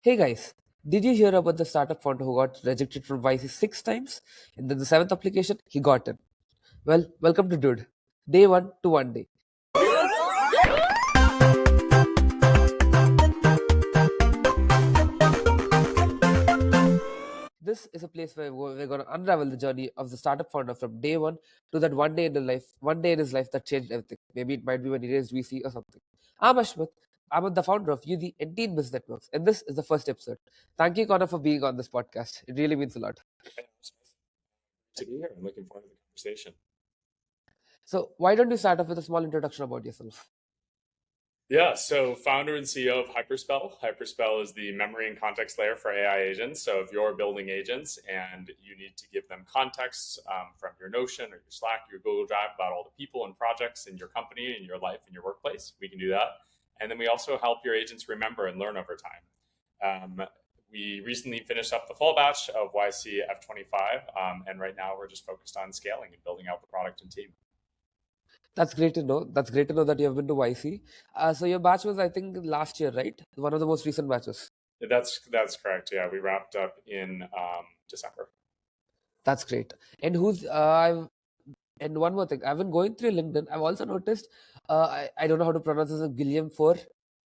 Hey guys, did you hear about the startup founder who got rejected from YC six times? And then the seventh application, he got in. Well, welcome to Dude. Day one to one day. This is a place where we're going to unravel the journey of the startup founder from day one to that one day in his life that changed everything. Maybe it might be when he raised VC or something. I'm Ashmit. I'm the founder of UD and Teen Business Networks, and this is the first episode. Thank you, Connor, for being on this podcast. It really means a lot. To be here. I'm looking forward to the conversation. So, why don't you start off with a small introduction about yourself? Yeah, so founder and CEO of Hyperspell. Hyperspell is the memory and context layer for AI agents. So if you're building agents and you need to give them context from your Notion or your Slack, your Google Drive about all the people and projects in your company, in your life, in your workplace, we can do that. And then we also help your agents remember and learn over time. We recently finished up the fall batch of YC F25, and right now we're just focused on scaling and building out the product and team. That's great to know. That's great to know that you have been to YC. So your batch was, I think, last year, right? One of the most recent batches. That's correct. Yeah, we wrapped up in December. That's great. And and one more thing. I've been going through LinkedIn. I've also noticed. I don't know how to pronounce this. Guillaume Four,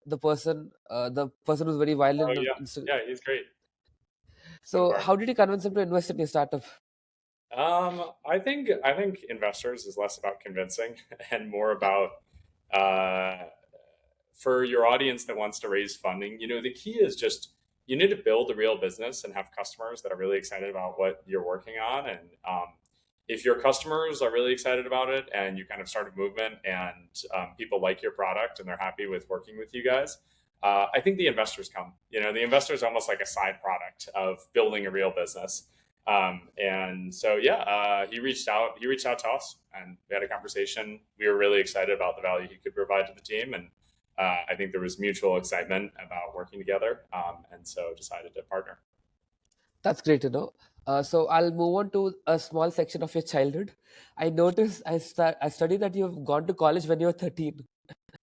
the person who's very Oh violent on yeah, Instagram. yeah, he's great. No So problem. how did you convince him to invest in your startup? I think investors is less about convincing and more about uh, for your audience that wants to raise funding. The key is just you need to build a real business and have customers that are really excited about what you're working on. And if your customers are really excited about it and you kind of start a movement and people like your product and they're happy with working with you guys, I think the investors come. The investors are almost like a side product of building a real business. And so, yeah, he reached out. He reached out to us, and we had a conversation. We were really excited about the value he could provide to the team, and I think there was mutual excitement about working together, and so decided to partner. That's great to know. So I'll move on to a small section of your childhood. I noticed I studied that you've gone to college when you were 13.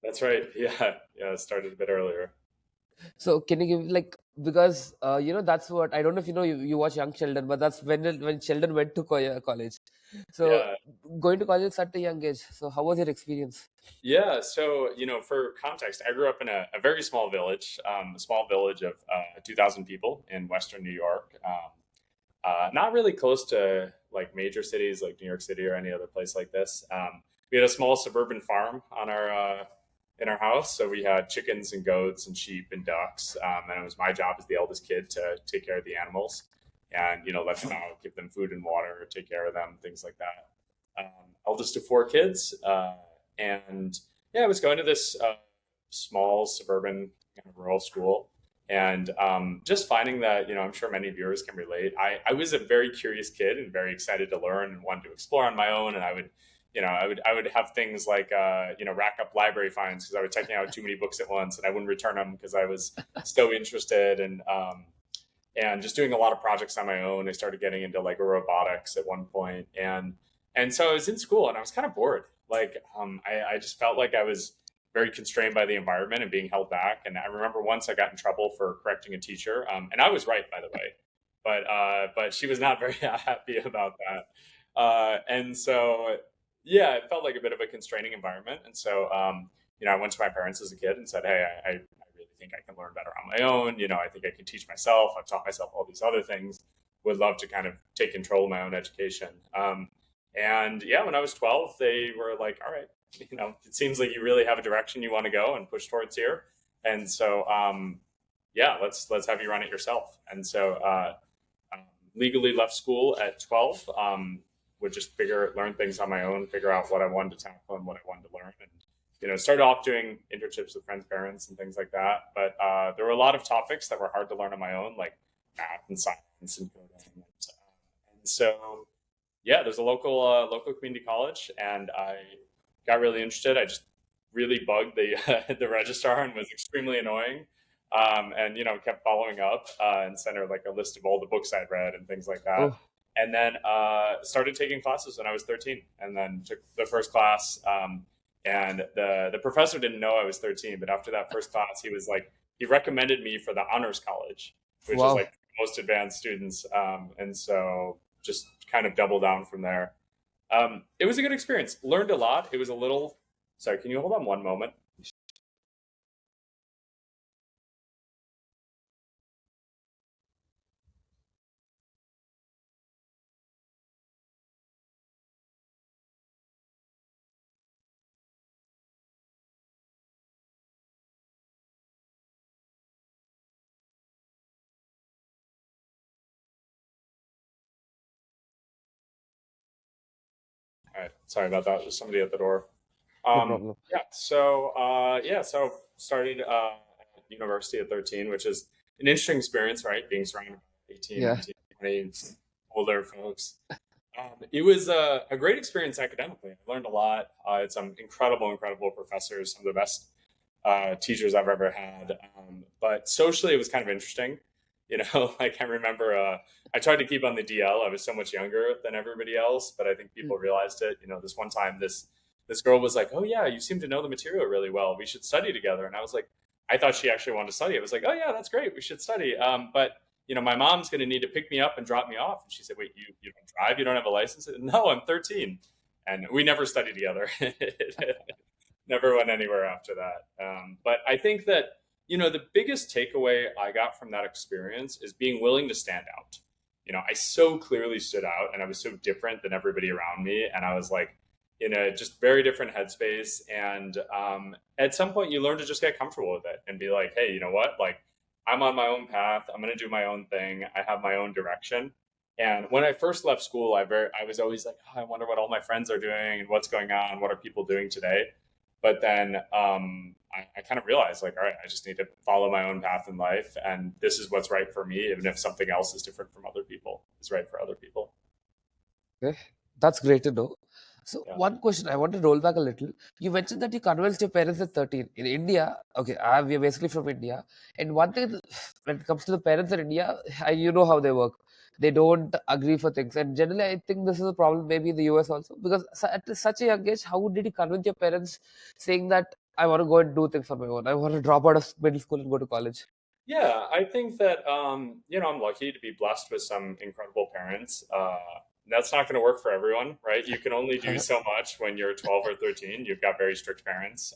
That's right. Yeah, yeah. It started a bit earlier. So can you give like because that's what I don't know if you watch Young Sheldon, but that's when Sheldon went to college. So Yeah, going to college at a young age. So how was your experience? yeah. So for context, I grew up in a very small village of 2,000 people in Western New York. Not really close to like major cities like New York City or any other place like this. We had a small suburban farm on our in our house, so we had chickens and goats and sheep and ducks, and it was my job as the eldest kid to take care of the animals and let them out, give them food and water, take care of them, things like that. Eldest of four kids, and yeah, I was going to this small suburban kind of rural school and just finding that I'm sure many viewers can relate. I was a very curious kid and very excited to learn and wanted to explore on my own, and I would have things like rack up library fines because I was checking out too many books at once, and I wouldn't return them because I was so interested, and just doing a lot of projects on my own. I started getting into like robotics at one point, and so I was in school and I was kind of bored. Like I just felt like I was very constrained by the environment and being held back. And I remember once I got in trouble for correcting a teacher, and I was right, by the way, but she was not very happy about that. And so yeah, it felt like a bit of a constraining environment. And so I went to my parents as a kid and said, hey, I really think I can learn better on my own. I think I can teach myself. I've taught myself all these other things. Would love to kind of take control of my own education. And yeah, when I was 12, they were like, all right, it seems like you really have a direction you want to go and push towards here. And so, yeah, let's have you run it yourself. And so, legally left school at 12, would just learn things on my own, figure out what I wanted to tackle and what I wanted to learn. And, started off doing internships with friends' parents and things like that. But there were a lot of topics that were hard to learn on my own, like math and science and coding. And so, yeah, there's a local community college, and I got really interested. I just really bugged the the registrar and was extremely annoying, and kept following up and sent her like a list of all the books I'd read and things like that. Oh, And then started taking classes when I was 13, and then took the first class. And the professor didn't know I was 13, but after that first class, he was like, he recommended me for the honors college, which is Wow. like most advanced students. And so just kind of double down from there. It was a good experience. Learned a lot. It was a little. Sorry, can you hold on one moment? All right, sorry about that. There's somebody at the door. No problem. So started at university at 13, which is an interesting experience, right? Being surrounded by 18, Yeah. 19, 20 older folks. It was a great experience academically. I learned a lot. I had some incredible professors, some of the best teachers I've ever had. But socially, it was kind of interesting. Like I remember, I tried to keep on the DL. I was so much younger than everybody else, but I think Mm. people realized it. This one time, this girl was like, "Oh yeah, you seem to know the material really well. We should study together." And I was like, I thought she actually wanted to study. I was like, "Oh yeah, that's great. We should study." But my mom's going to need to pick me up and drop me off. And she said, "Wait, you don't drive? You don't have a license?" I said, "No, I'm 13." And we never studied together. Never went anywhere after that. But I think that, the biggest takeaway I got from that experience is being willing to stand out. I so clearly stood out and I was so different than everybody around me. And I was like in a just very different headspace. And at some point, you learn to just get comfortable with it and be like, hey, you know what? Like, I'm on my own path. I'm going to do my own thing. I have my own direction. And when I first left school, I was always like, oh, I wonder what all my friends are doing and what's going on. What are people doing today? But then I kind of realized, like, all right, I just need to follow my own path in life, and this is what's right for me, even if something else is different from other people, is right for other people. Okay. That's great to know. So Yeah. one question I want to roll back a little. You mentioned that you convinced your parents at 13. In India, okay, we are basically from India. And one thing when it comes to the parents in India, you know how they work. They don't agree for things. And generally, I think this is a problem maybe in the US also. Because at such a young age, how did you convince your parents saying that I want to go and do things on my own? I want to drop out of middle school and go to college. Yeah, I think that I'm lucky to be blessed with some incredible parents. That's not going to work for everyone, right? You can only do so much when you're 12 or 13. You've got very strict parents.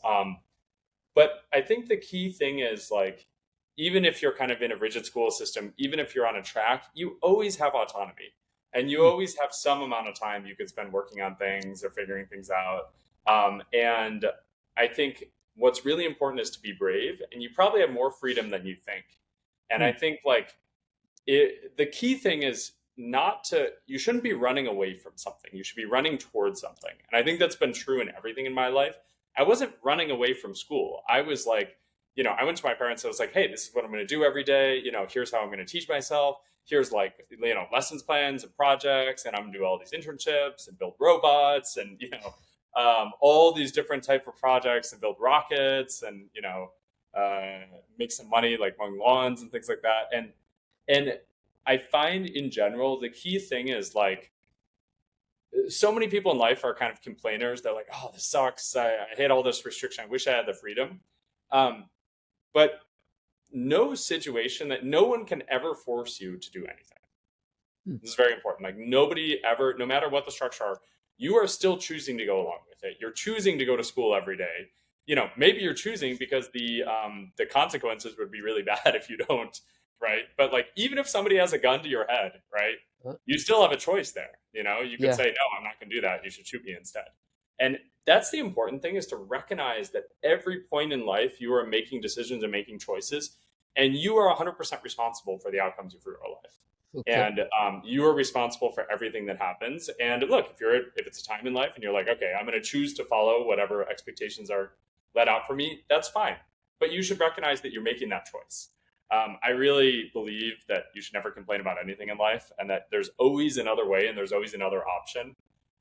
But I think the key thing is like, even if you're kind of in a rigid school system, even if you're on a track, you always have autonomy and you Hmm. always have some amount of time you could spend working on things or figuring things out. And I think what's really important is to be brave, and you probably have more freedom than you think. And Hmm. I think like the key thing is you shouldn't be running away from something. You should be running towards something. And I think that's been true in everything in my life. I wasn't running away from school. I was like, I went to my parents. I was like, hey, this is what I'm going to do every day. Here's how I'm going to teach myself. Here's like, lessons plans and projects. And I'm going to do all these internships and build robots and, all these different type of projects and build rockets and, make some money like mowing lawns and things like that. And I find in general, the key thing is like, so many people in life are kind of complainers. They're like, oh, this sucks. I hate all this restriction. I wish I had the freedom. Um, but no one can ever force you to do anything. Hmm. This is very important. Like nobody ever, no matter what the structure are, you are still choosing to go along with it. You're choosing to go to school every day. Maybe you're choosing because the consequences would be really bad if you don't, right? But like even if somebody has a gun to your head, right? Huh? You still have a choice there. You could Yeah. say, no, I'm not going to do that. You should shoot me instead. And that's the important thing is to recognize that every point in life you are making decisions and making choices, and you are 100% responsible for the outcomes of your life, Okay. and you are responsible for everything that happens. And look, if it's a time in life and you're like, okay, I'm going to choose to follow whatever expectations are let out for me, that's fine. But you should recognize that you're making that choice. I really believe that you should never complain about anything in life, and that there's always another way and there's always another option.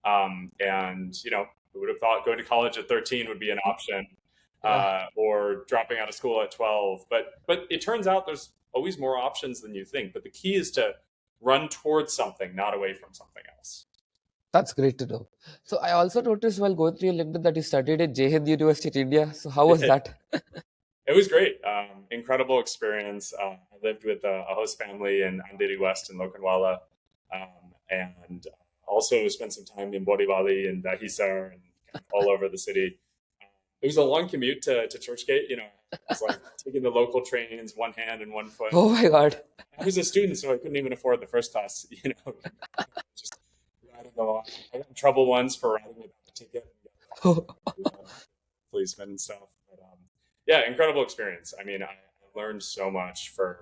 And who would have thought going to college at 13 would be an option, Yeah. or dropping out of school at 12? But it turns out there's always more options than you think. But the key is to run towards something, not away from something else. That's great to know. So I also noticed while going through your LinkedIn that you studied at J Hind University in India. So how was that? It was great. Incredible experience. I lived with a host family in Andheri West in Lokhandwala, and also spent some time in Borivali and Dahisar and kind of all over the city. It was a long commute to Churchgate. It was like taking the local trains, one hand and one foot. Oh my God. I was a student, so I couldn't even afford the first class. Just riding along. I got in trouble once for riding without a ticket. Policemen and stuff. But yeah, incredible experience. I mean, I learned so much from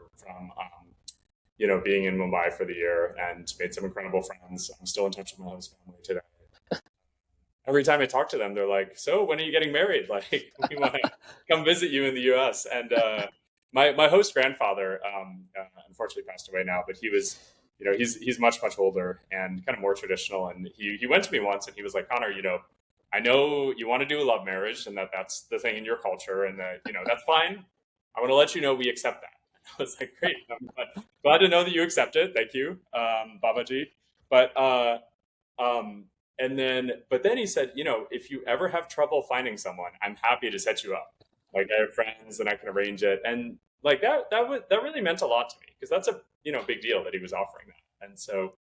being in Mumbai for the year and made some incredible friends. I'm still in touch with my host family today. Every time I talk to them, they're like, "So when are you getting married? Like, we want to come visit you in the U.S." And my host grandfather, unfortunately passed away now, but he was, he's much older and kind of more traditional. And he went to me once and he was like, "Connor, I know you want to do a love marriage and that's the thing in your culture and that, that's fine. I want to let you know we accept that." I was like, "Great. I'm glad to know that you accept it. Thank you, Babaji." But, um, but then he said, "If you ever have trouble finding someone, I'm happy to set you up. Like I have friends and I can arrange it." And like that really meant a lot to me because that's a, big deal that he was offering that. And so,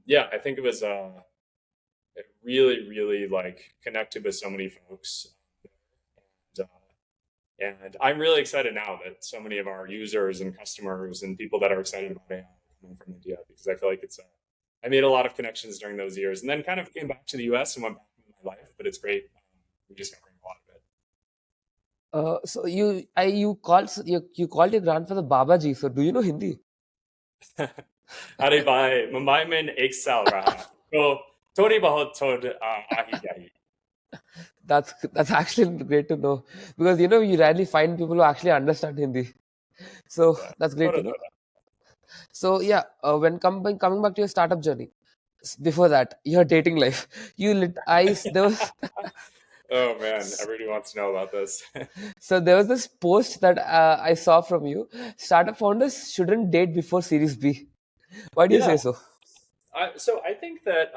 yeah, I think it was, it really like connected with so many folks. And I'm really excited now that so many of our users and customers and people that are excited about AI are coming from India because I feel like I made a lot of connections during those years and then kind of came back to the US and went back into my life. But it's great. We're discovering a lot So you called your grandfather Babaji. So do you know Hindi? of it. अरे भाई मुंबई में एक साल रहा तो थोड़ी बहुत थोड़ आही जाही. That's actually great to know because you rarely find people who actually understand Hindi. So Yeah. that's great थोड़ा to know. थोड़ा. So yeah, when coming back to your startup journey, before that, your dating life, there was Oh man, everybody wants to know about this. so there was this post that I saw from you. Startup founders shouldn't date before Series B. Why do you Yeah. say so? So I think that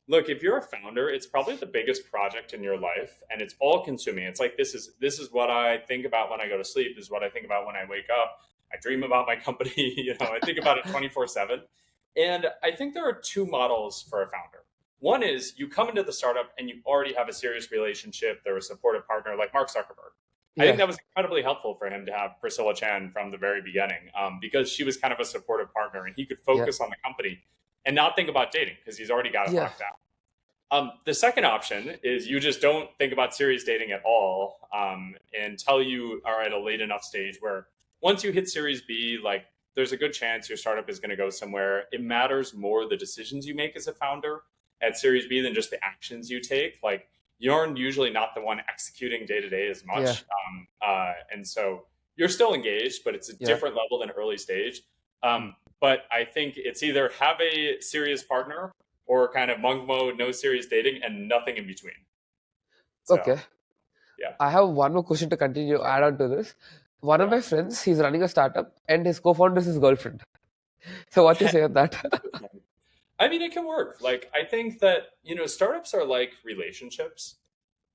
look, if you're a founder, it's probably the biggest project in your life, and it's all consuming. It's like this is what I think about when I go to sleep. This is what I think about when I wake up. I dream about my company. I think about it 24/7. And I think there are two models for a founder. One is you come into the startup and you already have a serious relationship. They're a supportive partner like Mark Zuckerberg. I think Yeah, that was incredibly helpful for him to have Priscilla Chan from the very beginning because she was kind of a supportive partner and he could yeah, focus on the company and not think about dating because he's already got it yeah, locked down. The second option is you just don't think about serious dating at all until you are at a late enough stage where once you hit Series B, like there's a good chance your startup is going to go somewhere. It matters more the decisions you make as a founder at Series B than just the actions you take. Like you're usually not the one executing day to day as yeah, much, and so you're still engaged, but it's a yeah. different level than early stage. Hmm. But I think it's either have a serious partner or kind of monk mode, no serious dating, and nothing in between. So Okay. yeah, I have one more question to continue, sure, add on to this. One of yeah. my friends, he's running a startup and his co-founder is his girlfriend. So what do you say on that? I mean, it can work. Like I think that startups are like relationships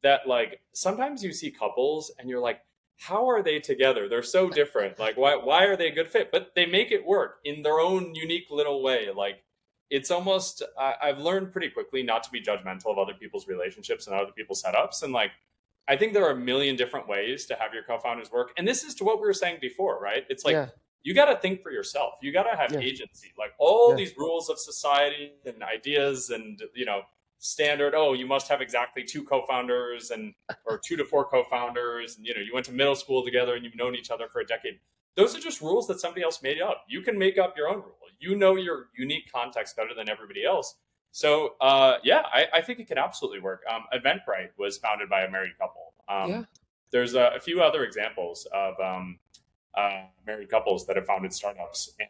that like sometimes you see couples and you're like, how are they together? They're so different. Like why are they a good fit? But they make it work in their own unique little way. Like it's almost I've learned pretty quickly not to be judgmental of other people's relationships and other people's setups. And like I think there are a million different ways to have your co-founders work. And this is to what we were saying before, right? It's like Yeah, you got to think for yourself. You got to have yeah, agency. Like all yeah, these rules of society and ideas and standard, oh, you must have exactly two co-founders and or two to four co-founders and you went to middle school together and you've known each other for a decade. Those are just rules that somebody else made up. You can make up your own rule. You know your unique context better than everybody else. So yeah, I think it can absolutely work. Eventbrite was founded by a married couple. yeah. There's a few other examples of married couples that have founded startups, and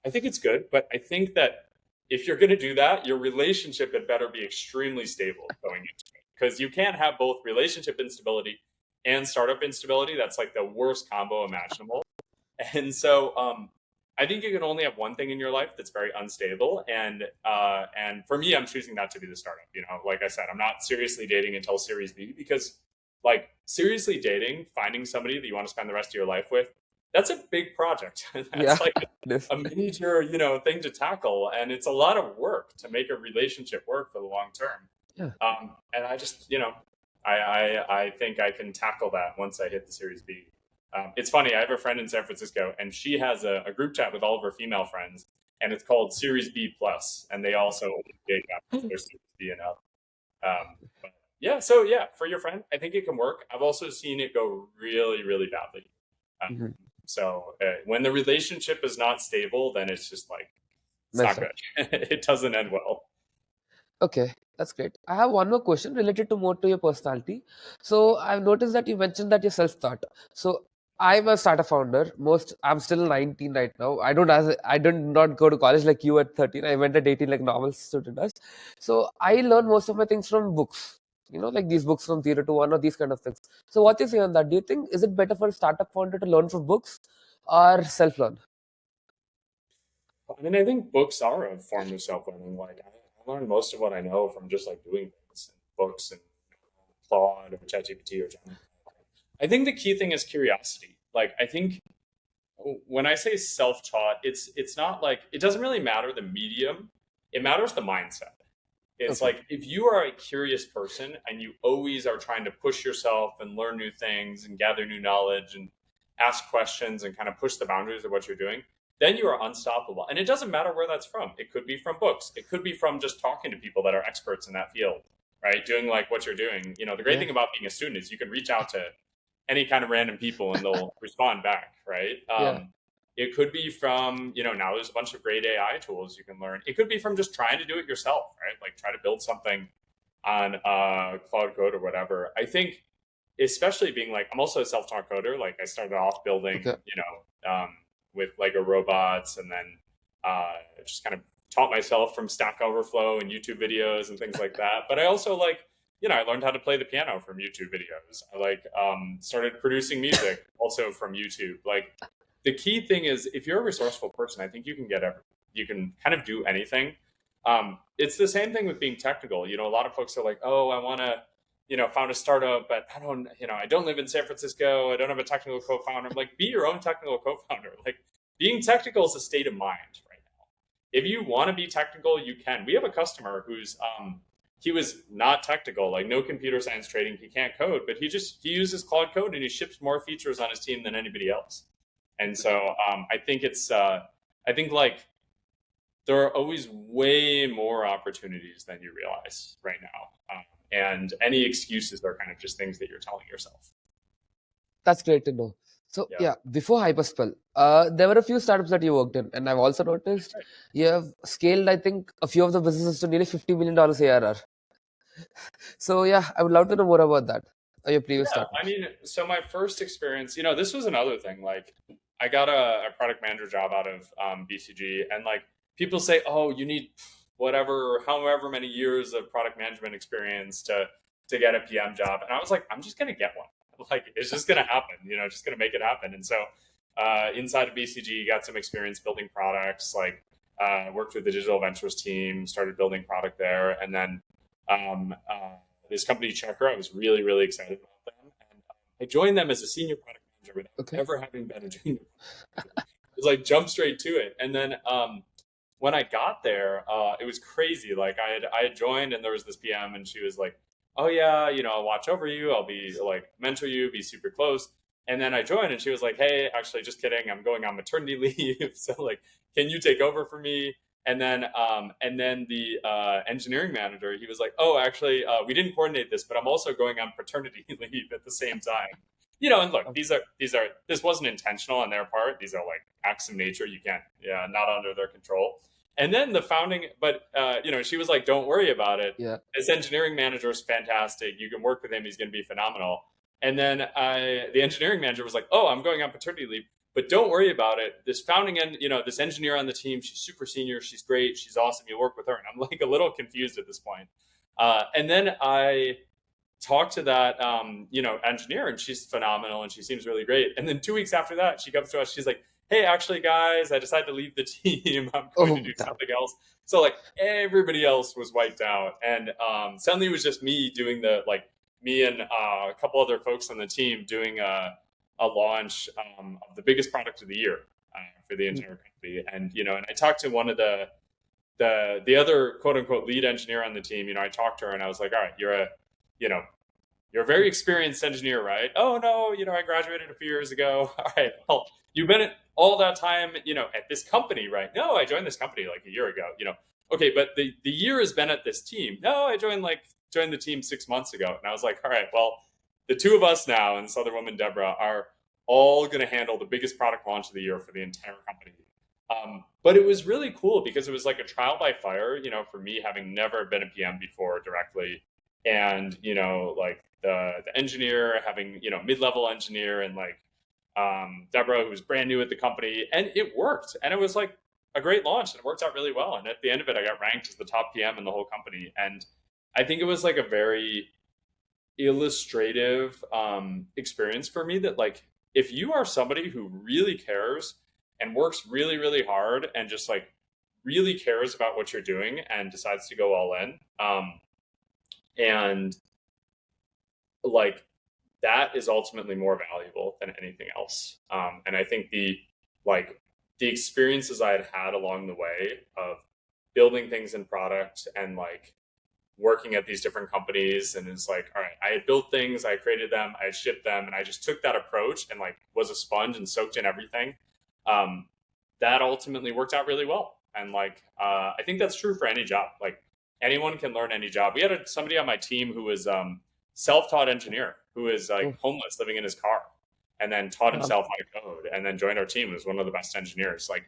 I think it's good. But I think that if you're going to do that, your relationship had better be extremely stable going into it because you can't have both relationship instability and startup instability. That's like the worst combo imaginable. And so I think you can only have one thing in your life that's very unstable. And for me, I'm choosing that to be the startup. Like I said, I'm not seriously dating until Series B because like seriously dating, finding somebody that you want to spend the rest of your life with, that's a big project. Yeah. That's like This. a major, thing to tackle, and it's a lot of work to make a relationship work for the long term. Yeah. And I just, I think I can tackle that once I hit the Series B. It's funny. I have a friend in San Francisco, and she has a group chat with all of her female friends, and it's called Series B Plus, and they also only date after their Series B and up. But yeah, so yeah, for your friend, I think it can work. I've also seen it go really, really badly. Um, Mhm. so when the relationship is not stable, then it's just like it's Mess not up. good. It doesn't end well. Okay, that's great. I have one more question related to more to your personality. So I've noticed that you mentioned that you're self-taught. So I'm a startup founder. I'm still 19 right now. I did not go to college like you at 13. I went at 18 like normal student does. So I learn most of my things from books. Like these books from 0 to 1 or these kind of things. So what do you say on that? Do you think is it better for a startup founder to learn from books or self-learn? I mean, I think books are a form of self-learning. Like I learned most of what I know from just like doing things, and books and Claude or ChatGPT or Gemini. I think the key thing is curiosity. Like I think when I say self-taught, it's not like it doesn't really matter the medium. It matters the mindset. It's Okay. like if you are a curious person and you always are trying to push yourself and learn new things and gather new knowledge and ask questions and kind of push the boundaries of what you're doing, then you are unstoppable. And it doesn't matter where that's from. It could be from books. It could be from just talking to people that are experts in that field, right? Doing like what you're doing. The great Yeah. thing about being a student is you can reach out to any kind of random people and they'll respond back, right? Yeah. It could be from, now there's a bunch of great AI tools you can learn. It could be from just trying to do it yourself, right? Like try to build something on Cloud Code or whatever. I think, especially being like, I'm also a self taught coder. Like I started off building, Okay. with Lego robots and then just kind of taught myself from Stack Overflow and YouTube videos and things like that. But I also like, I learned how to play the piano from YouTube videos. I like started producing music also from YouTube. Like the key thing is if you're a resourceful person, I think you can kind of do anything. It's the same thing with being technical. A lot of folks are like, oh, I want to, found a startup, but I don't live in San Francisco. I don't have a technical co-founder. I'm like, be your own technical co-founder. Like being technical is a state of mind right now. If you want to be technical, you can. We have a customer who's, he was not technical, like no computer science trading. He can't code, but he uses Claude Code and he ships more features on his team than anybody else. And so I think like there are always way more opportunities than you realize right now. And any excuses are kind of just things that you're telling yourself. That's great to know. So Yeah. yeah, before Hyperspell, there were a few startups that you worked in, and I've also noticed Right. you have scaled, I think, a few of the businesses to nearly $50 million ARR. So yeah, I would love to know more about that. Your previous Yeah. I startups. mean, so my first experience, this was another thing. Like, I got a product manager job out of BCG, and like people say, oh, you need whatever, however many years of product management experience to get a PM job, and I was like, I'm just gonna get one. Like, it's just gonna happen. Just gonna make it happen. And so, inside of BCG, got some experience building products. Like, worked with the digital ventures team, started building product there, and then um, uh, this company Checker. I was really, really excited about them. And I joined them as a senior product manager without Okay. ever having been a junior product manager. It was like jump straight to it. And then when I got there, it was crazy. Like I had joined and there was this PM and she was like, oh yeah, I'll watch over you. I'll be like mentor you, be super close. And then I joined and she was like, hey, actually just kidding. I'm going on maternity leave. So like, can you take over for me? And then the engineering manager, he was like, "Oh, actually, we didn't coordinate this, but I'm also going on paternity leave at the same time." And look, Um, this wasn't intentional on their part. These are like acts of nature. You can't, yeah, not under their control. And then the founding, but she was like, "Don't worry about it. yeah. This engineering manager is fantastic. You can work with him. He's going to be phenomenal." And then the engineering manager was like, "Oh, I'm going on paternity leave." But don't worry about it. This founding and this engineer on the team, she's super senior. She's great. She's awesome. You work with her, and I'm like a little confused at this point. And then I talked to that engineer, and she's phenomenal, and she seems really great. And then 2 weeks after that, she comes to us. She's like, "Hey, actually, guys, I decided to leave the team. I'm going to Oh, do damn. something else." So like everybody else was wiped out, and suddenly it was just me doing the like me and a couple other folks on the team doing a launch of the biggest product of the year for the entire company. And and I talked to one of the other quote unquote lead engineer on the team. I talked to her and I was like, all right, you know you're a very experienced engineer, right? Oh no, I graduated a few years ago. All right, well, you've been at all that time, at this company, right? No, I joined this company like a year ago. Okay, but the year has been at this team. No, I joined the team 6 months ago, and I was like, all right, well, the two of us now and this other woman, Deborah, are all going to handle the biggest product launch of the year for the entire company. But it was really cool because it was like a trial by fire, for me having never been a PM before directly, and like the engineer having mid-level engineer, and like Deborah, who was brand new at the company, and it worked, and it was like a great launch, and it worked out really well. And at the end of it, I got ranked as the top PM in the whole company, and I think it was like a very illustrative experience for me that like if you are somebody who really cares and works really really hard and just like really cares about what you're doing and decides to go all in, and like that is ultimately more valuable than anything else. And I think the experiences I had had along the way of building things in product and like working at these different companies, and it's like, all right, I had built things, I created them, I had shipped them, and I just took that approach and like was a sponge and soaked in everything. um, that ultimately worked out really well. And like I think that's true for any job. Like anyone can learn any job. We had somebody on my team who was self-taught engineer who is like Oh, homeless living in his car, and then taught yeah, himself how to code, and then joined our team. He was one of the best engineers. Like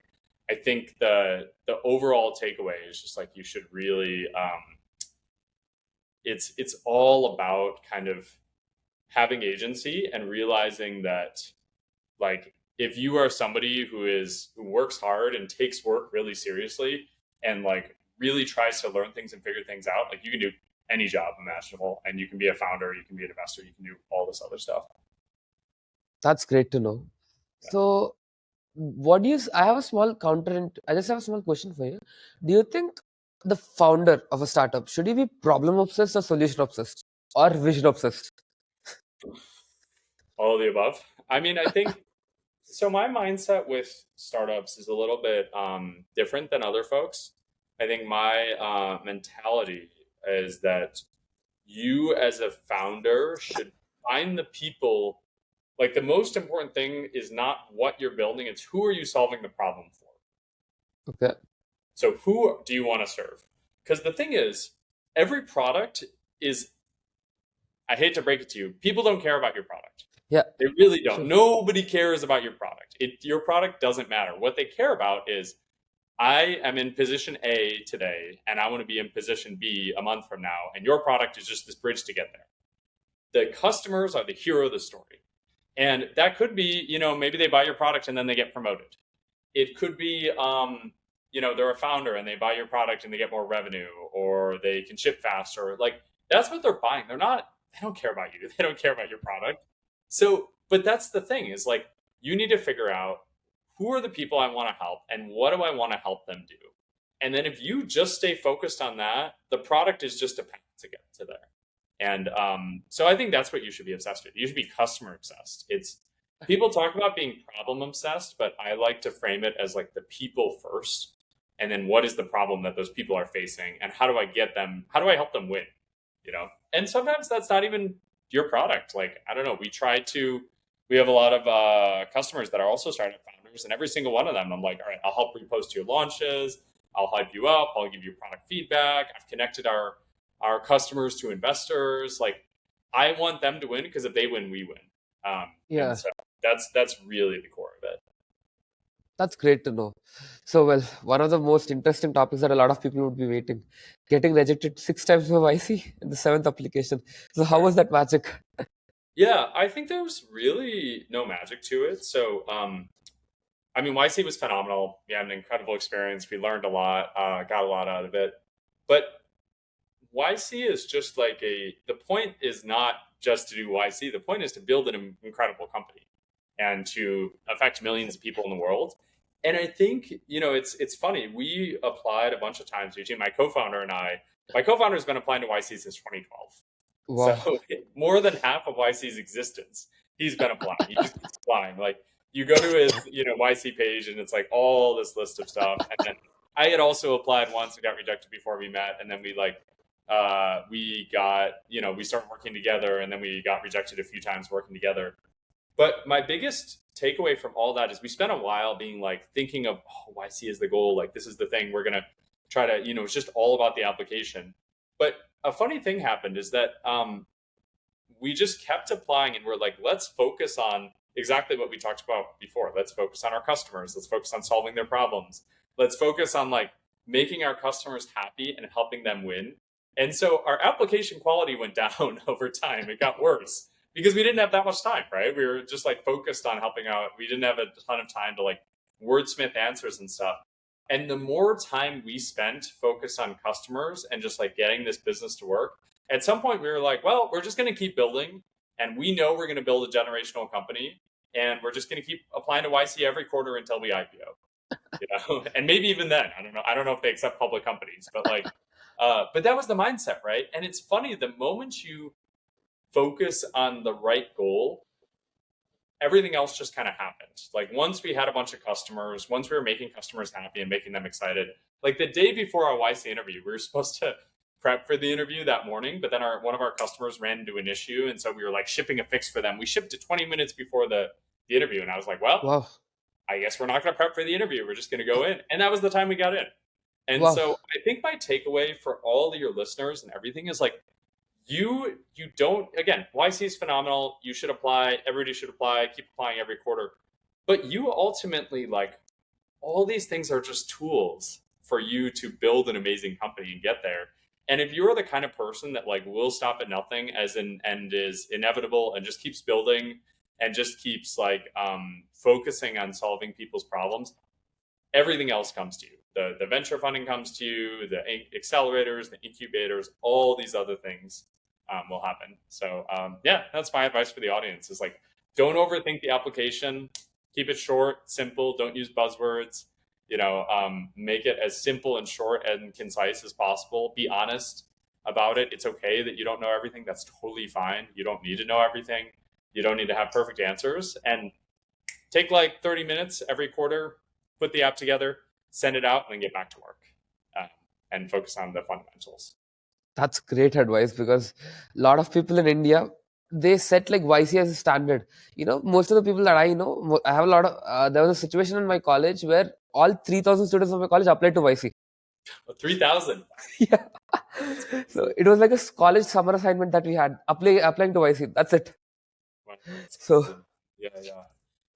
I think the overall takeaway is just like you should really it's all about kind of having agency and realizing that like if you are somebody who works hard and takes work really seriously and like really tries to learn things and figure things out, like you can do any job imaginable, and you can be a founder, you can be an investor, you can do all this other stuff. that's great to know. Yeah. So, what do you? I have a small counter, and I just have a small question for you. Do you think the founder of a startup should he be problem obsessed or solution obsessed or vision obsessed? All of the above. I mean, I think so. My mindset with startups is a little bit different than other folks. I think my mentality is that you as a founder should find the people. Like the most important thing is not what you're building, it's who are you solving the problem for. Okay. So who do you want to serve? Because the thing is, every product is, I hate to break it to you, people don't care about your product. Yeah. They really don't. Sure. Nobody cares about your product. Your product doesn't matter. What they care about is, I am in position A today, and I want to be in position B a month from now, and your product is just this bridge to get there. The customers are the hero of the story. And that could be, maybe they buy your product and then they get promoted. It could be, they're a founder and they buy your product and they get more revenue, or they can ship faster. Like that's what they're buying. They don't care about you. They don't care about your product. So, but that's the thing is like, you need to figure out who are the people I want to help and what do I want to help them do. And then if you just stay focused on that, the product is just a path to get to there. And so I think that's what you should be obsessed with. You should be customer obsessed. It's people talk about being problem obsessed, but I like to frame it as like the people first. And then what is the problem that those people are facing? And how do I get them? How do I help them win? And sometimes that's not even your product. Like, I don't know. We have a lot of customers that are also startup founders, and every single one of them, I'm like, all right, I'll help repost your launches. I'll hype you up. I'll give you product feedback. I've connected our customers to investors. Like I want them to win because if they win, we win. And Yeah. so that's really the core of it. That's great to know. So, well, one of the most interesting topics that a lot of people would be waiting, getting rejected 6 times for YC in the seventh application. So, how Sure. was that magic? Yeah, I think there was really no magic to it. So, I mean, YC was phenomenal. We had an incredible experience. We learned a lot, got a lot out of it. But YC is just like the point is not just to do YC. The point is to build an incredible company and to affect millions of people in the world. And I think, it's funny. We applied a bunch of times, Eugene, my co-founder and I. My co-founder has been applying to YC since 2012. So Wow. more than half of YC's existence, he's been applying. He just keeps applying. Like you go to his, YC page and it's like all this list of stuff. And then I had also applied once and got rejected before we met. And then we got, we started working together and then we got rejected a few times working together. But my biggest takeaway from all that is we spent a while being like thinking of, oh, YC is the goal. Like this is the thing we're going to try to, it's just all about the application. But a funny thing happened is that we just kept applying and we're like, let's focus on exactly what we talked about before. Let's focus on our customers. Let's focus on solving their problems. Let's focus on like making our customers happy and helping them win. And so our application quality went down over time. It got worse because we didn't have that much time, right? We were just like focused on helping out. We didn't have a ton of time to like wordsmith answers and stuff. And the more time we spent focused on customers and just like getting this business to work, at some point we were like, well, we're just going to keep building and we know we're going to build a generational company and we're just going to keep applying to YC every quarter until we IPO, and maybe even then, I don't know if they accept public companies, but like, but that was the mindset, right? And it's funny, the moment you focus on the right goal, everything else just kind of happened. Like once we had a bunch of customers, once we were making customers happy and making them excited, like the day before our YC interview, we were supposed to prep for the interview that morning, but then one of our customers ran into an issue, and so we were like shipping a fix for them. We shipped it 20 minutes before the interview, and I was like, well, Wow. I guess we're not going to prep for the interview. We're just going to go in, and that was the time we got in. And Wow. so I think my takeaway for all of your listeners and everything is like you don't, again, YC is phenomenal. You should apply. Everybody should apply. Keep applying every quarter. But you ultimately, like, all these things are just tools for you to build an amazing company and get there. And if you're the kind of person that like will stop at nothing as in and is inevitable and just keeps building and just keeps like focusing on solving people's problems, everything else comes to you. The venture funding comes to you, the accelerators, the incubators, all these other things will happen. So yeah, that's my advice for the audience is like, don't overthink the application, keep it short, simple, don't use buzzwords, make it as simple and short and concise as possible. Be honest about it. It's okay that you don't know everything. That's totally fine. You don't need to know everything. You don't need to have perfect answers. And take like 30 minutes every quarter, put the app together, send it out, and then get back to work and focus on the fundamentals. That's great advice because a lot of people in India, they set like YC as a standard. Most of the people that I know, I have a lot of. There was a situation in my college where all 3,000 students of my college applied to YC. 3,000. Yeah. That's So crazy. it was like a college summer assignment that we had applying to YC. That's it. Wow, that's So amazing. Yeah, yeah.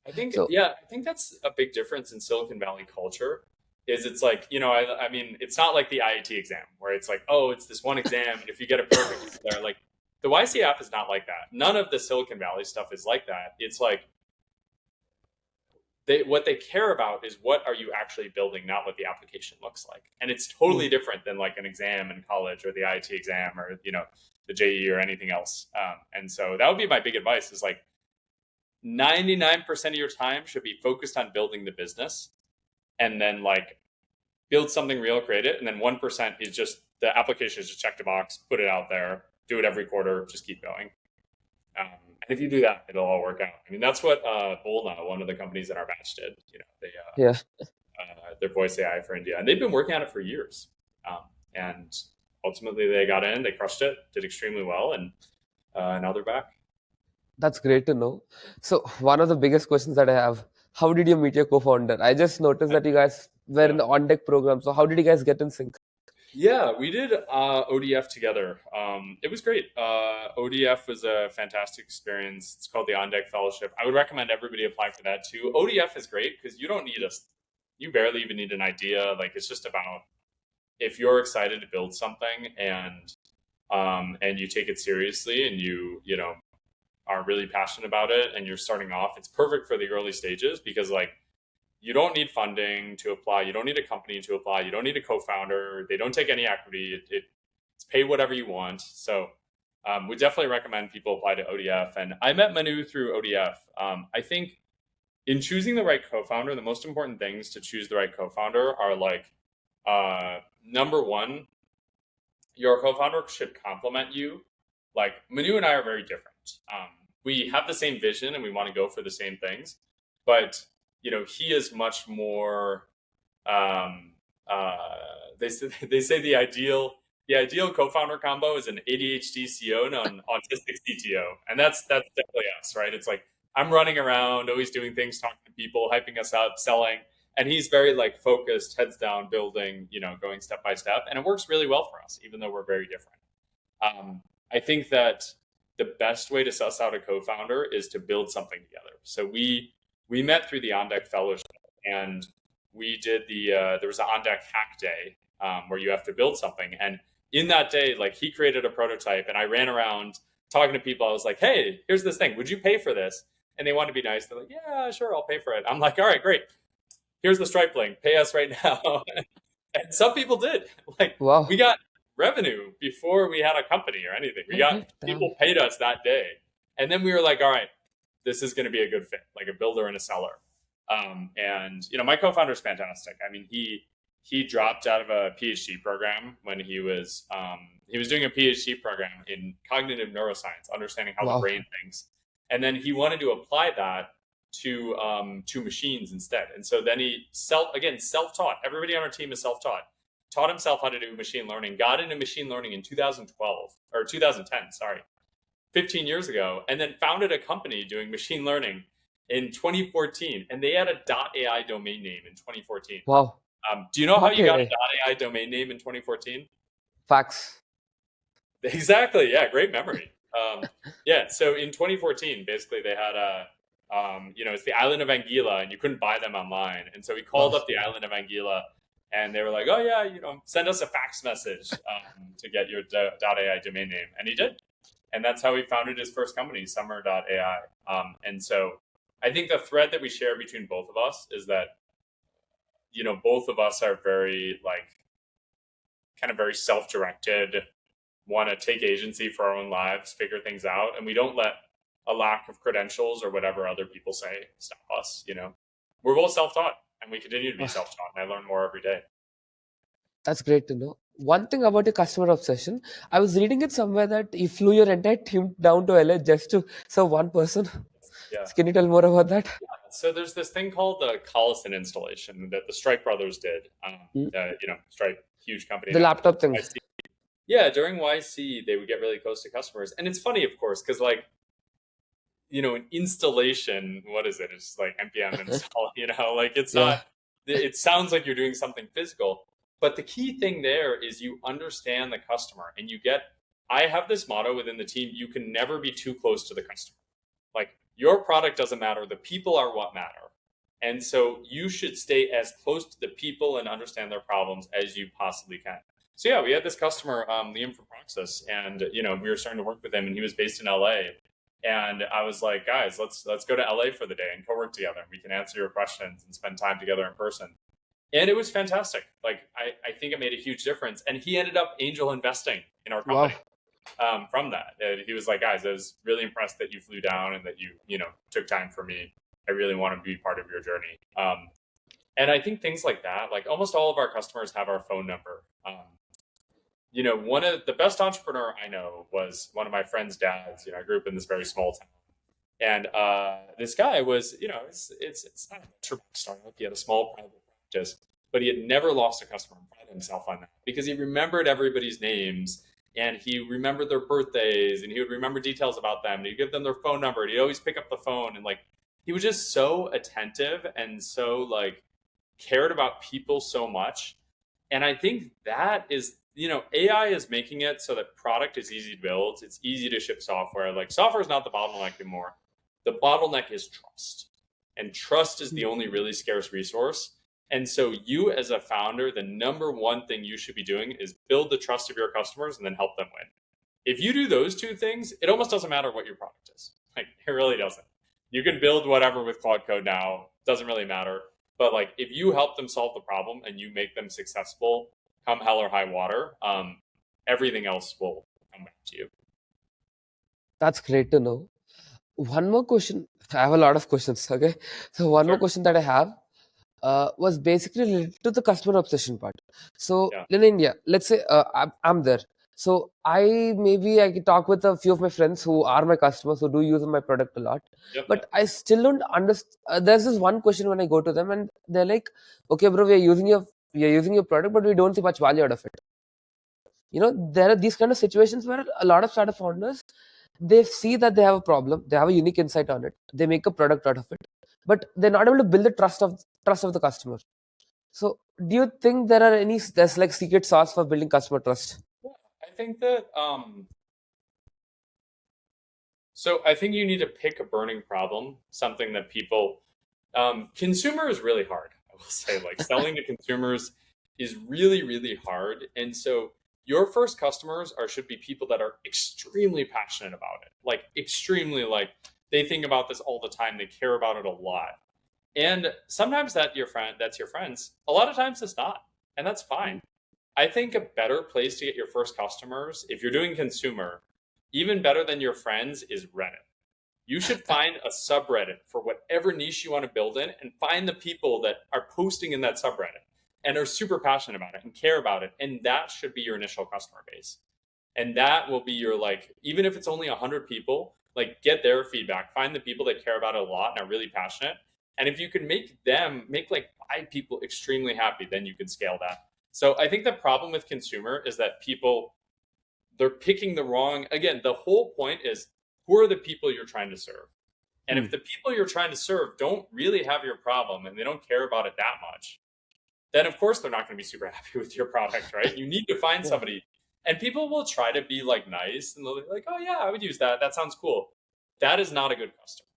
I so yeah, I think that's a big difference in Silicon Valley culture. Is it's like, I mean, it's not like the IIT exam where it's like, oh, it's this one exam, and if you get it perfect, you're there. Like the YC app is not like that. None of the Silicon Valley stuff is like that. It's like what they care about is what are you actually building, not what the application looks like. And it's totally yeah, different than like an exam in college or the IIT exam or the JE or anything else. And so that would be my big advice: is like 99% of your time should be focused on building the business, and then like build something real, create it, and then 1% is just the application is just check the box, put it out there, do it every quarter, just keep going. And if you do that, it'll all work out. I mean, that's what Bolna, one of the companies in our batch, did. yeah. Their voice AI for India, and they've been working on it for years. And ultimately, they got in, they crushed it, did extremely well, and now they're back. That's great to know. So one of the biggest questions that I have: how did you meet your co-founder? I just noticed that you guys were in Yeah. the on deck program. So how did you guys get in sync? Yeah, we did ODF together. It was great. ODF was a fantastic experience. It's called the On Deck Fellowship. I would recommend everybody apply for that too. ODF is great because you don't need you barely even need an idea. Like it's just about if you're excited to build something and you take it seriously and you are really passionate about it and you're starting off, it's perfect for the early stages because like you don't need funding to apply. You don't need a company to apply. You don't need a co-founder. They don't take any equity. It's pay whatever you want. So we definitely recommend people apply to ODF. And I met Manu through ODF. I think in choosing the right co-founder, the most important things to choose the right co-founder are like, number one, your co-founder should complement you like Manu and I are very different. We have the same vision and we want to go for the same things, but he is much more. Um, uh, they say the ideal co-founder combo is an ADHD CEO and an autistic CTO, and that's definitely us, right? It's like I'm running around, always doing things, talking to people, hyping us up, selling, and he's very like focused, heads down, building, going step by step, and it works really well for us, even though we're very different. I think that the best way to suss out a co-founder is to build something together. So we met through the On Deck Fellowship, and we did there was an On Deck Hack Day where you have to build something, and in that day, like he created a prototype, and I ran around talking to people. I was like, "Hey, here's this thing. Would you pay for this?" And they wanted to be nice. They're like, "Yeah, sure, I'll pay for it." I'm like, "All right, great. Here's the Stripe link. Pay us right now." And some people did. Like Wow. we got revenue before we had a company or anything. We got Okay, damn. people paid us that day, and then we were like, "All right, this is going to be a good fit, like a builder and a seller." And my co-founder is fantastic. I mean, he dropped out of a PhD program when he was doing a PhD program in cognitive neuroscience, understanding how the Wow. brain thinks, and then he wanted to apply that to machines instead. And so then he self-taught. Everybody on our team is self-taught. Taught himself how to do machine learning. Got into machine learning in 2012 or 2010. Sorry, 15 years ago, and then founded a company doing machine learning in 2014. And they had a .ai domain name in 2014. Wow. Do you know how Dot you got AI. a .ai domain name in 2014? Facts. Exactly. Yeah, great memory. Yeah, so in 2014, basically they had it's the island of Anguilla, and you couldn't buy them online. And so he Wow. called up the island of Anguilla, and they were like, "Oh yeah, send us a fax message to get your .ai domain name," and he did. And that's how he founded his first company, Summer.ai. And so I think the thread that we share between both of us is that both of us are very like kind of very self-directed, want to take agency for our own lives, figure things out, and we don't let a lack of credentials or whatever other people say stop us. We're both self-taught, and we continue to be self-taught, and I learn more every day. That's great to know. One thing about your customer obsession, I was reading it somewhere that you flew your entire team down to LA just to serve one person. Yeah. Can you tell more about that? So there's this thing called the Collison installation that the Stripe brothers did. Stripe, huge company The now. laptop thing. Yeah, during YC, they would get really close to customers. And it's funny, of course, because an installation, what is it? It's like npm install, it's Yeah. not, it sounds like you're doing something physical. But the key thing there is you understand the customer, and I have this motto within the team: you can never be too close to the customer. Like, your product doesn't matter, the people are what matter. And so you should stay as close to the people and understand their problems as you possibly can. So yeah, we had this customer, Liam from Proxys, and we were starting to work with him, and he was based in LA. And I was like, guys, let's go to LA for the day and co-work together. We can answer your questions and spend time together in person. And it was fantastic. Like, I think it made a huge difference. And he ended up angel investing in our company. Wow. From that. And he was like, guys, I was really impressed that you flew down and that you took time for me. I really want to be part of your journey. And I think things like that, like almost all of our customers have our phone number. One of the best entrepreneur I know was one of my friend's dads. I grew up in this very small town. And this guy was, it's not a venture startup. He had a small private practice, but he had never lost a customer and prided himself on that because he remembered everybody's names, and he remembered their birthdays, and he would remember details about them, and he'd give them their phone number, and he'd always pick up the phone, and like he was just so attentive and so like cared about people so much. And I think that is, AI is making it so that product is easy to build. It's easy to ship software. Like, software is not the bottleneck anymore. The bottleneck is trust. And trust is the only really scarce resource. And so you as a founder, the number one thing you should be doing is build the trust of your customers and then help them win. If you do those two things, it almost doesn't matter what your product is. Like, it really doesn't. You can build whatever with Claude Code now. Doesn't really matter. But like, if you help them solve the problem and you make them successful, come hell or high water, everything else will come back to you. That's great to know. One more question. I have a lot of questions. Okay. So one more question that I have was basically related to the customer obsession part. So in India, let's say I'm there. So I could talk with a few of my friends who are my customers who do use my product a lot, Yep, but yep. I still don't understand. There's this one question when I go to them, and they're like, "Okay, bro, we are using your product, but we don't see much value out of it." There are these kind of situations where a lot of startup founders, they see that they have a problem, they have a unique insight on it, they make a product out of it, but they're not able to build the trust of the customer. So do you think there's like secret sauce for building customer trust? Yeah, I think that so I think you need to pick a burning problem, something that people consumer is really hard. I will say, like selling to consumers is really, really hard. And so your first customers are should be people that are extremely passionate about it. Like extremely like they think about this all the time. They care about it a lot. And sometimes that's your friends. A lot of times it's not. And that's fine. I think a better place to get your first customers, if you're doing consumer, even better than your friends, is Reddit. You should find a subreddit for whatever niche you want to build in and find the people that are posting in that subreddit and are super passionate about it and care about it. And that should be your initial customer base. And that will be your, like, even if it's only 100 people, like, get their feedback, find the people that care about it a lot and are really passionate. And if you can make like 5 people extremely happy, then you can scale that. So I think the problem with consumer is that people, they're picking the wrong, again, the whole point is who are the people you're trying to serve? And Hmm. if the people you're trying to serve don't really have your problem and they don't care about it that much, then of course they're not going to be super happy with your product, right? You need to find Yeah. somebody, and people will try to be like nice and they'll be like, oh yeah, I would use that. That sounds cool. That is not a good customer.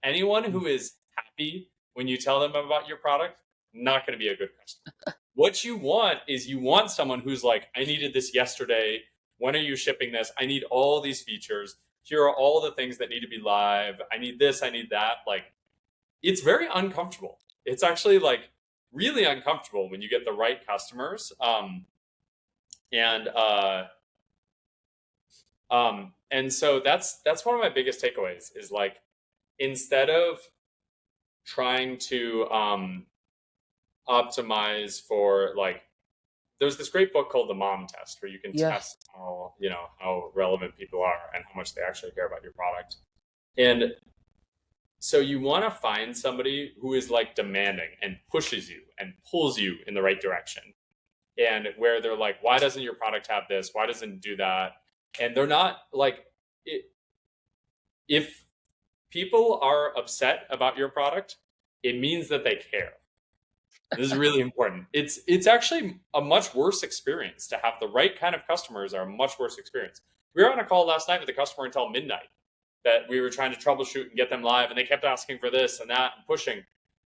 Anyone Hmm. who is happy when you tell them about your product, not going to be a good customer. What you want is you want someone who's like, I needed this yesterday. When are you shipping this? I need all these features. Here are all the things that need to be live. I need this, I need that. Like, it's very uncomfortable. It's actually like really uncomfortable when you get the right customers. And and so that's one of my biggest takeaways is like instead of trying to optimize for like there's this great book called the mom test where you can Yeah. test how how relevant people are and how much they actually care about your product. And so you want to find somebody who is like demanding and pushes you and pulls you in the right direction, and where they're like, why doesn't your product have this, why doesn't it do that? And they're not like if people are upset about your product, it means that they care. This is really important. It's actually a much worse experience to have the right kind of customers are a much worse experience. We were on a call last night with a customer until midnight that we were trying to troubleshoot and get them live, and they kept asking for this and that and pushing.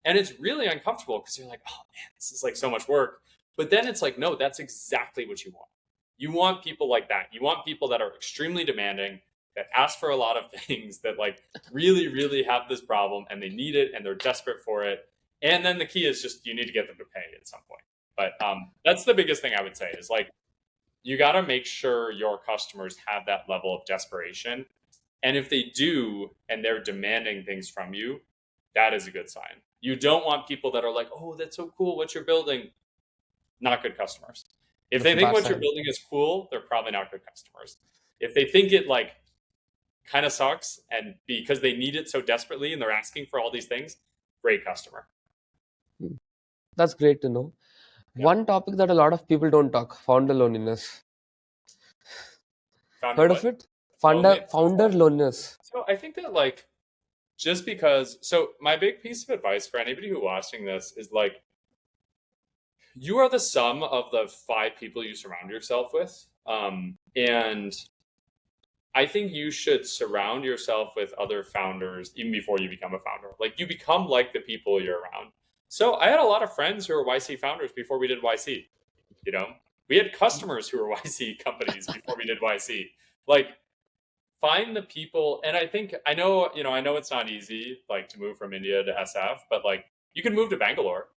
And it's really uncomfortable because you're like, oh man, this is like so much work. But then it's like, no, that's exactly what you want. You want people like that. You want people that are extremely demanding, that ask for a lot of things, that like really, really have this problem and they need it and they're desperate for it. And then the key is just you need to get them to pay at some point. But that's the biggest thing I would say is like you got to make sure your customers have that level of desperation. And if they do and they're demanding things from you, that is a good sign. You don't want people that are like, oh, that's so cool what you're building. Not good customers. If That's they a think bad what you're sign. building is cool, they're probably not good customers. If they think it like kind of sucks and because they need it so desperately and they're asking for all these things, great customer. Hmm. That's great to know. Yeah. One topic that a lot of people don't talk: founder loneliness. Founder Heard of what? it? Lonely. Founder loneliness. So I think that like just because so my big piece of advice for anybody who watching this is like you are the sum of the 5 people you surround yourself with. And I think you should surround yourself with other founders even before you become a founder. Like you become like the people you're around. So I had a lot of friends who were YC founders before we did YC. You know, we had customers who were YC companies before we did YC. Like find the people, and I think I know it's not easy like to move from India to SF, but like you can move to Bangalore.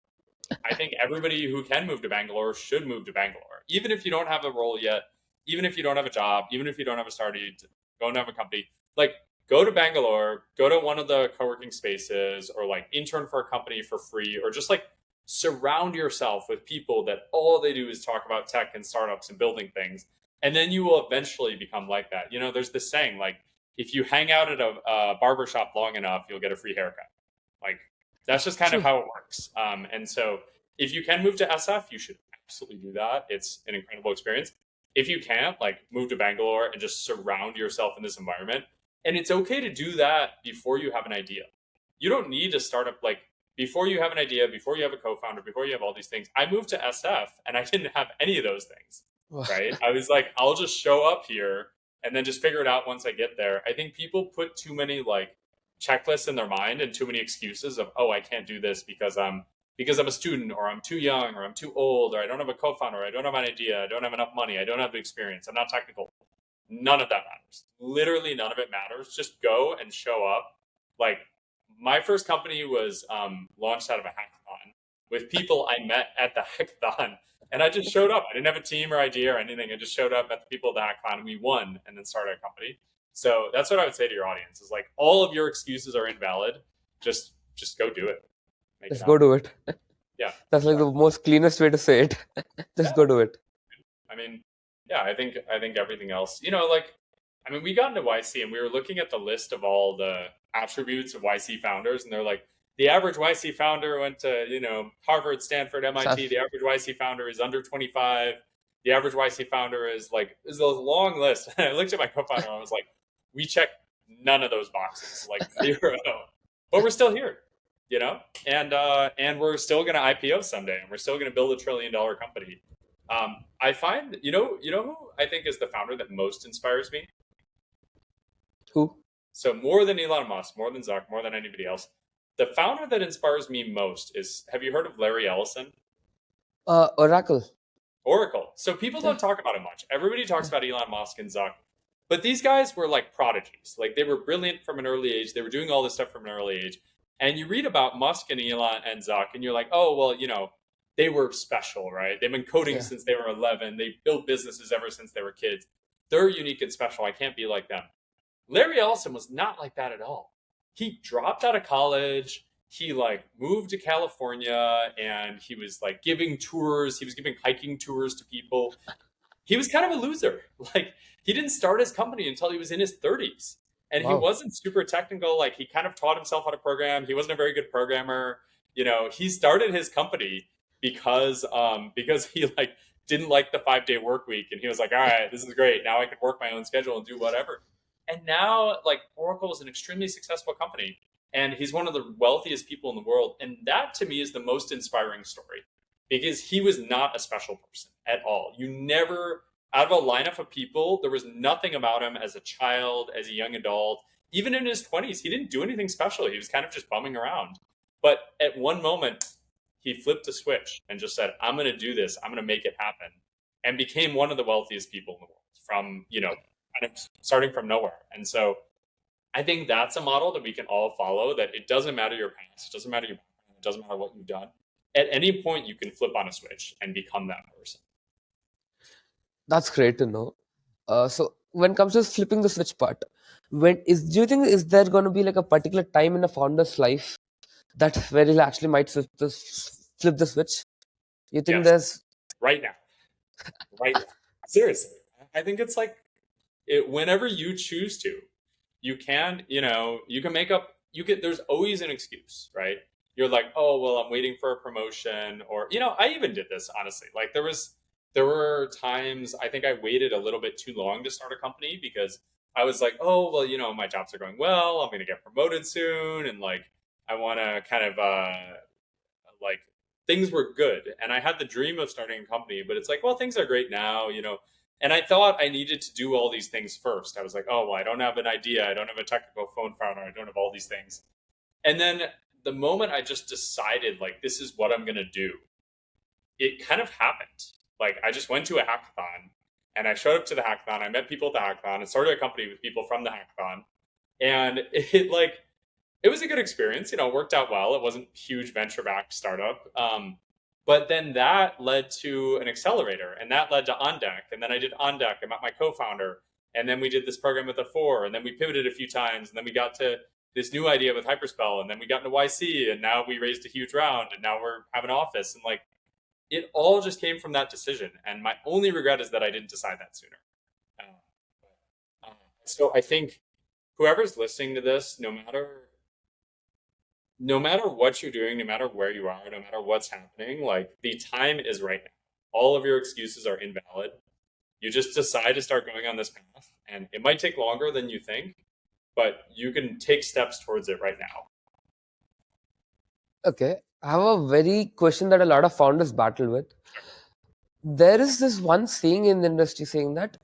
I think everybody who can move to Bangalore should move to Bangalore, even if you don't have a role yet, even if you don't have a job, even if you don't have a started, don't have a company. Like, go to Bangalore, go to one of the co-working spaces, or like intern for a company for free, or just like surround yourself with people that all they do is talk about tech and startups and building things, and then you will eventually become like that. You know, there's this saying like, if you hang out at a barber shop long enough, you'll get a free haircut. Like that's just kind of True. how it works. And so if you can move to SF, you should absolutely do that. It's an incredible experience. If you can't, like move to Bangalore and just surround yourself in this environment. And it's okay to do that before you have an idea. You don't need to start up like before you have an idea, before you have a co-founder, before you have all these things. I moved to SF and I didn't have any of those things, right? I was like, I'll just show up here and then just figure it out once I get there. I think people put too many like checklists in their mind and too many excuses of, oh, I can't do this because I'm a student or I'm too young or I'm too old or I don't have a co-founder, or I don't have an idea, I don't have enough money, I don't have the experience, I'm not technical. None of that matters. Literally none of it matters. Just go and show up. Like my first company was launched out of a hackathon with people I met at the hackathon. And I just showed up. I didn't have a team or idea or anything. I just showed up at the people at the hackathon and we won and then started a company. So that's what I would say to your audience is like all of your excuses are invalid. Just go do it. Make it Just go happen. do it. Yeah. That's like the most cleanest way to say it. Just Yeah. go do it. I mean, yeah, I think everything else, like, I mean, we got into YC and we were looking at the list of all the attributes of YC founders, and they're like, the average YC founder went to, Harvard, Stanford, MIT. The average YC founder is under 25. The average YC founder is a long list. I looked at my co-founder and I was like, we check none of those boxes, like zero. But we're still here, and we're still going to IPO someday, and we're still going to build $1 trillion company. I find, who I think is the founder that most inspires me? Who? So more than Elon Musk, more than Zuck, more than anybody else, the founder that inspires me most is, have you heard of Larry Ellison? Oracle. Oracle. So people Yeah. don't talk about it much. Everybody talks about Elon Musk and Zuck, but these guys were like prodigies. Like they were brilliant from an early age. They were doing all this stuff from an early age. And you read about Musk and Elon and Zuck, and you're like, oh, well, they were special, right? They've been coding Yeah. since they were 11. They built businesses ever since they were kids. They're unique and special. I can't be like them. Larry Ellison was not like that at all. He dropped out of college. He moved to California and he was giving tours. He was giving hiking tours to people. He was kind of a loser. He didn't start his company until he was in his 30s. And he Wow. wasn't super technical. He kind of taught himself how to program. He wasn't a very good programmer. He started his company because he didn't like the 5-day work week, and he was like, all right, this is great. Now I can work my own schedule and do whatever. And now Oracle is an extremely successful company, and he's one of the wealthiest people in the world. And that to me is the most inspiring story, because he was not a special person at all. You never, out of a lineup of people, there was nothing about him as a child, as a young adult, even in his 20s. He didn't do anything special. He was kind of just bumming around. But at one moment, he flipped a switch and just said, I'm going to do this. I'm going to make it happen. And became one of the wealthiest people in the world from, kind of starting from nowhere. And so I think that's a model that we can all follow, that it doesn't matter your past, it doesn't matter your background, it doesn't matter what you've done. At any point, you can flip on a switch and become that person. That's great to know. So when it comes to flipping the switch part, do you think is there going to be like a particular time in a founder's life that where he actually might flip the switch? You think Yes, there's right now. Right now. Seriously. I think it's whenever you choose to, you can, you can make up, there's always an excuse, right? You're like, oh, well, I'm waiting for a promotion, or, I even did this, honestly. There were times I think I waited a little bit too long to start a company because I was like, oh, well, my jobs are going well. I'm going to get promoted soon. And I want to kind of, like, things were good. And I had the dream of starting a company, but it's like, well, things are great now, And I thought I needed to do all these things first. I was like, oh, well, I don't have an idea. I don't have a technical phone founder. I don't have all these things. And then the moment I just decided, this is what I'm going to do, it kind of happened. I just went to a hackathon and I showed up to the hackathon. I met people at the hackathon and started a company with people from the hackathon. And it was a good experience. It worked out well. It wasn't a huge venture-backed startup. But then that led to an accelerator, and that led to On Deck. And then I did On Deck. I met my co-founder. And then we did this program with A4. And then we pivoted a few times. And then we got to this new idea with Hyperspell. And then we got into YC. And now we raised a huge round. And now we're having an office. And it all just came from that decision. And my only regret is that I didn't decide that sooner. Uh, so I think whoever's listening to this, no matter what you're doing, no matter where you are, no matter what's happening, like the time is right now. All of your excuses are invalid. You just decide to start going on this path, and it might take longer than you think, but you can take steps towards it right now. Okay, I have a very question that a lot of founders battle with. There is this one saying in the industry saying that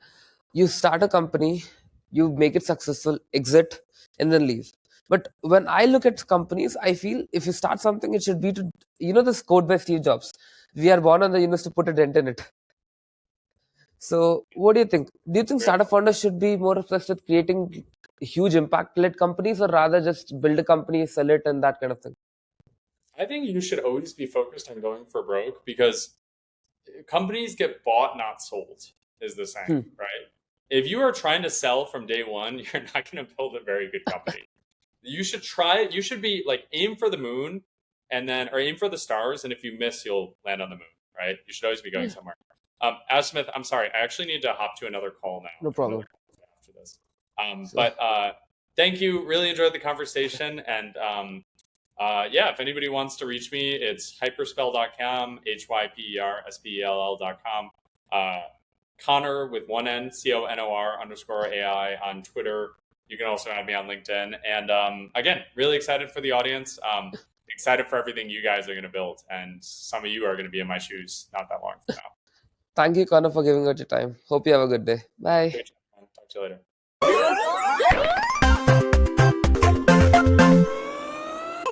you start a company, you make it successful, exit, and then leave. But when I look at companies, I feel if you start something, it should be to, this quote by Steve Jobs: "We are born on the universe to put a dent in it." So, what do you think? Do you think startup founders should be more obsessed with creating huge impact-led companies, or rather just build a company, sell it, and that kind of thing? I think you should always be focused on going for broke because companies get bought, not sold, is the saying, Hmm. right? If you are trying to sell from day one, you're not going to build a very good company. You should try it. You should be like aim for the moon or aim for the stars. And if you miss, you'll land on the moon, right? You should always be going Yeah, somewhere. Adam Smith, I'm sorry. I actually need to hop to another call now. no I have another problem. call after this. So, But thank you. Really enjoyed the conversation. And yeah, if anybody wants to reach me, it's hyperspell.com, hyperspell.com. Conor with one N, CONOR_AI on Twitter. You can also add me on LinkedIn. And again, really excited for the audience. Excited for everything you guys are going to build. And some of you are going to be in my shoes not that long from now. thank you, Connor, for giving out your time. Hope you have a good day. Bye. Great job, man. Talk to you later.